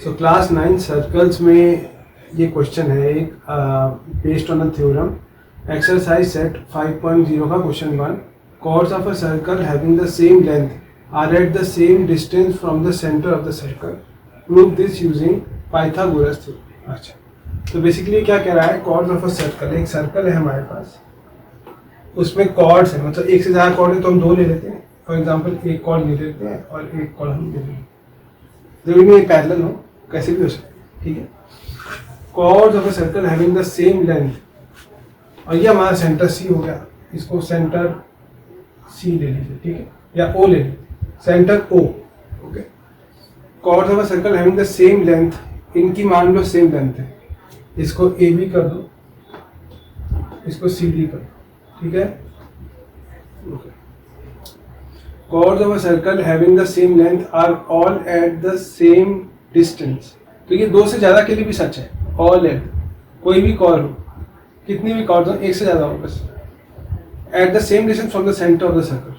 So class 9 circles में ये question है एक based on a theorem exercise set 5.0 का question 1 chords of a circle having the same length are at the same distance from the center of the circle. Prove this using Pythagoras theorem. अच्छा, तो basically क्या कह रहा है, chords of a circle, एक circle है हमारे पास, उसमें chords है, मतलब एक से ज़्यादा chord है तो हम दो ले लेते हैं. फॉर एग्जाम्पल एक chord ले लेते हैं और एक chord हम ले लेते हैं, जरूरी नहीं पैरेलल हो, कैसे भी हो सकते हैं, ठीक है. chords of a circle having the same length, और ये हमारा सेंटर सी हो गया, इसको सेंटर सी ले लीजिए, ठीक है, या ओ ले लीजिए, centre O. Okay, chords of a circle having the same length, इनकी मान लो सेम लेंथ है, इसको ए बी कर दो, इसको सी डी कर दो, ठीक है. Okay, chords of a circle having the same length are all at the same distance. तो ये दो से ज़्यादा के लिए भी सच है, all at, कोई भी chord हो, कितनी भी chords हो, एक से ज़्यादा हो बस, at the same distance from the center of the circle.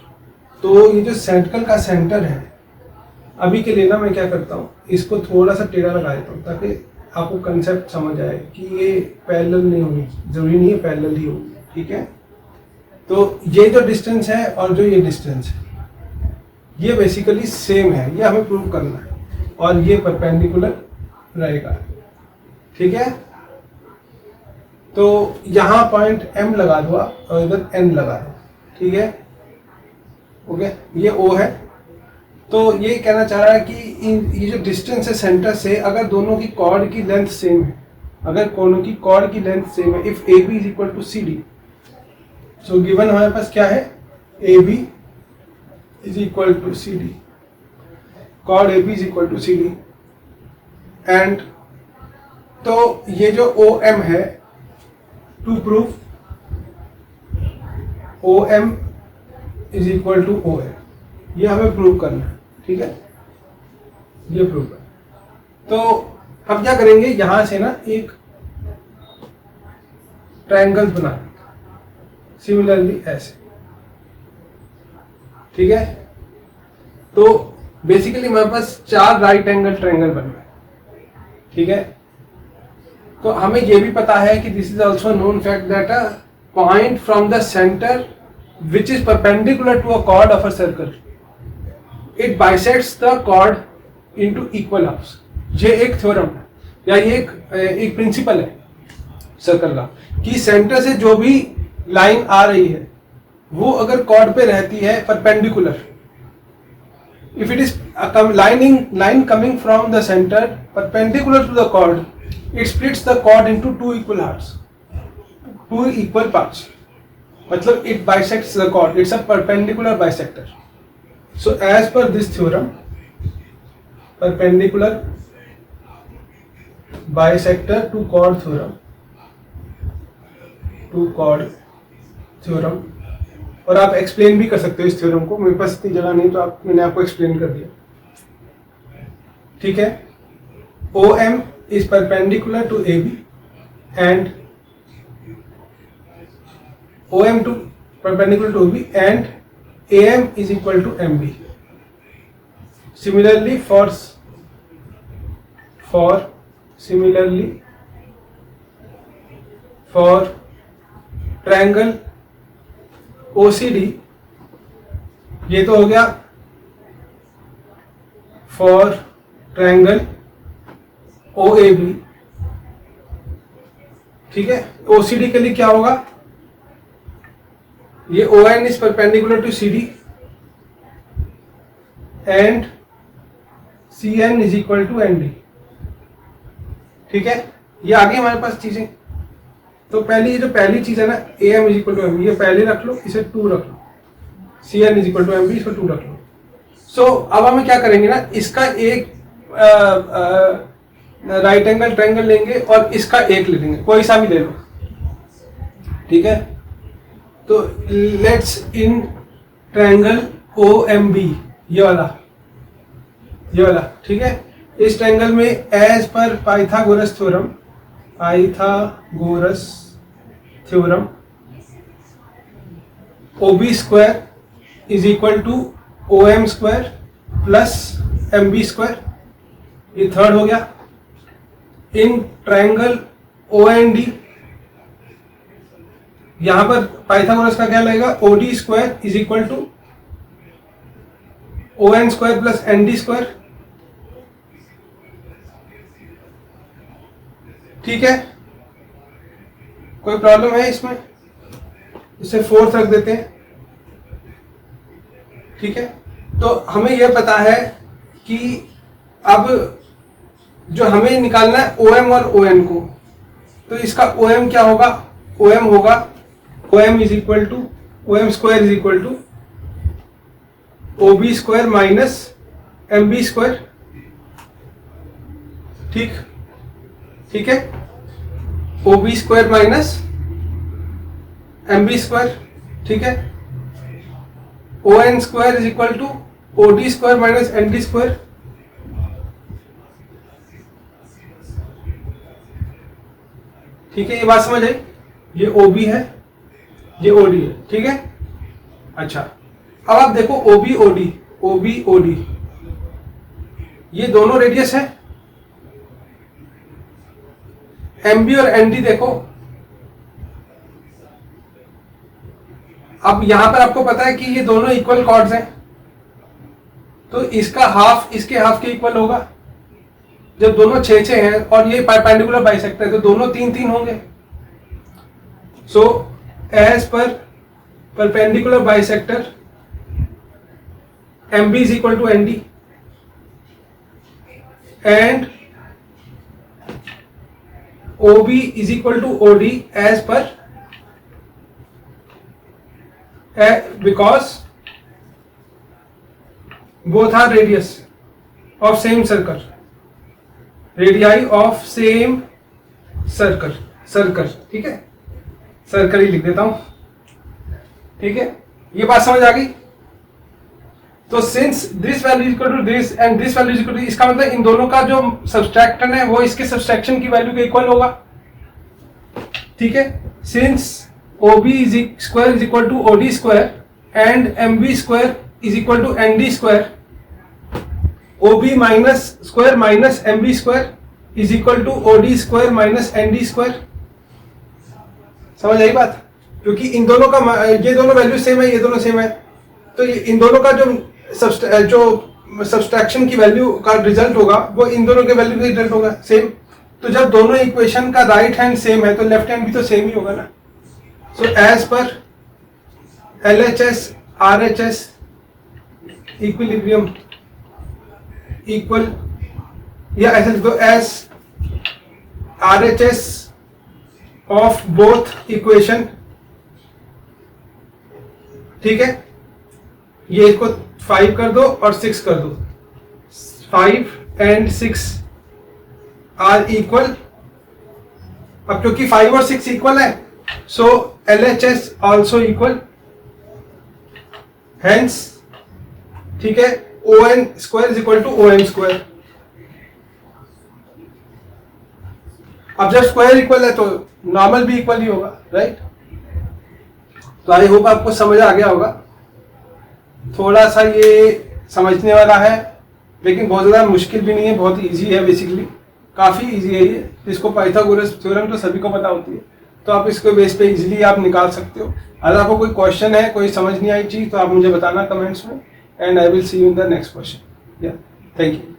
तो ये जो सर्कल का सेंटर है, अभी के लिए ना मैं क्या करता हूँ, इसको थोड़ा सा टेढ़ा लगा देता हूँ ताकि आपको कंसेप्ट समझ आए कि ये पैरेलल नहीं होगी, जरूरी नहीं है पैरेलल ही होगी, ठीक है. तो ये जो डिस्टेंस है और जो ये डिस्टेंस है, ये बेसिकली सेम है, ये हमें प्रूव करना है, और ये परपेंडिकुलर रहेगा, ठीक है. तो यहाँ पॉइंट M लगा दो और इधर N लगा दो, ठीक है. ओके, ये O है. तो ये कहना चाह रहा है कि ये जो डिस्टेंस है सेंटर से, अगर दोनों की कॉर्ड की लेंथ सेम है, अगर दोनों की कॉर्ड की लेंथ सेम है, if AB is equal to CD, so given हमारे पास क्या है, AB is equal to CD, chord AB is equal to CD, and तो ये जो OM है, to prove OM is equal to OM, ये हमें प्रूव करना है, ठीक है, ये प्रूव करना. तो हम क्या करेंगे, यहां से ना एक ट्रायंगल बना, सिमिलरली ऐसे, ठीक है. तो बेसिकली हमारे पास 4 राइट एंगल ट्रायंगल बन रहे हैं, ठीक है. तो हमें यह भी पता है कि this is also known fact that a point from the centre which is perpendicular to a chord of a circle, it bisects the chord into equal halves. ये एक थ्योरम है, या ये एक प्रिंसिपल है सर्कल का, कि सेंटर से जो भी लाइन आ रही है वो अगर कॉर्ड पे रहती है perpendicular, if it is line coming from the center perpendicular to the chord, it splits the chord into two equal parts. मतलब it bisects the chord, it's a perpendicular bisector. So as per this theorem, perpendicular bisector to chord theorem, और आप explain भी कर सकते हो इस theorem को, मेरे पास इतनी जगह नहीं तो मैंने आपको एक्सप्लेन कर दिया, ठीक है. OM is perpendicular to AB and OM to perpendicular to OB and AM is equal to MB. Similarly for triangle OCD, ये तो हो गया फॉर ट्रायंगल OAB, ठीक है. OCD के लिए क्या होगा, ये ON is perpendicular to CD and CN is equal to ND, ठीक है. ये आगे हमारे पास चीजें, तो पहली चीज है ना, AM is equal to MB, ये पहले रख लो, इसे 2 रख लो, CN is equal to MB, इसको 2 रख लो. सो अब हम क्या करेंगे ना, इसका एक राइट एंगल ट्रायंगल लेंगे और इसका एक ले लेंगे, कोई सा भी ले लो, ठीक है. तो लेट्स इन ट्रायंगल OMB, ये वाला, ठीक है. इस ट्रायंगल में एज पर Pythagoras theorem OB square is equal to OM square plus MB square, ये थर्ड हो गया। In triangle O and D, यहां पर पाइथागोरस का क्या लगेगा, O D square is equal to O N square plus N D square. ठीक है, कोई प्रॉब्लम है इसमें? इसे फोर्थ रख देते हैं। ठीक है, तो हमें यह पता है कि अब जो हमें निकालना है ओ एम और ओ एन को, तो इसका ओ एम क्या होगा, ओ एम होगा O M is equal to O M square is equal to O B square minus M B square. ठीक है, O B square minus M B square. ठीक है, O N square is equal to O D square minus N D square. ठीक है, ये बात समझ आई? ये ओ बी है, ये ओ डी है। ठीक है, अच्छा अब आप देखो ओ बी ओ डी ये दोनों रेडियस है। एम बी और एन डी देखो, अब यहां पर आपको पता है कि ये दोनों इक्वल कॉर्ड्स हैं, तो इसका हाफ इसके हाफ के इक्वल होगा। जब दोनों 6-6 हैं और ये परपेंडिकुलर बाइसेक्टर है तो दोनों 3-3 होंगे। सो एज पर perpendicular bisector M B is equal to N D and O B is equal to O D as पर, because both are radius of same circle, radii of same circle। ठीक है, circle ही लिख देता हूं। ठीक है, ये बात समझ आ गई? तो since this value is equal to this and this value is equal to, इसका मतलब इन दोनों का जो सब्सट्रैक्शन है वो इसके सब्सट्रैक्शन की वैल्यू के इक्वल होगा। ठीक है, since OB square is equal to OD square and MB square is equal to ND square, OB minus square minus MB square is equal to OD square minus ND square। समझ आई बात? क्योंकि इन दोनों का ये दोनों वैल्यू सेम है, ये दोनों सेम है, तो इन दोनों का जो सब्सट्रैक्शन की वैल्यू का रिजल्ट होगा वो इन दोनों के वैल्यू का रिजल्ट होगा सेम। तो जब दोनों इक्वेशन का राइट हैंड सेम है तो लेफ्ट हैंड भी तो सेम ही होगा ना। So as per LHS RHS equilibrium equal, या ऐसे लिख दो as RHS of both equation। ठीक है, ये इसको 5 कर दो और 6 कर दो, 5 and 6 are equal। अब क्योंकि 5 और 6 इक्वल है, so LHS also equal, hence ठीक है ON square is equal to OM square। अब जब स्क्वायर इक्वल है तो नॉर्मल भी इक्वल ही होगा, राइट? तो आई होप आपको समझ आ गया होगा। थोड़ा सा ये समझने वाला है लेकिन बहुत ज़्यादा मुश्किल भी नहीं है, बहुत इजी है, बेसिकली काफ़ी इजी है ये। इसको पाइथागोरस थ्योरम तो सभी को पता होती है, तो आप इसको बेस पे इजीली आप निकाल सकते हो। अगर आपको कोई क्वेश्चन है, कोई समझ नहीं आई चीज़, तो आप मुझे बताना कमेंट्स में, and I will see you in the next question. या थैंक यू।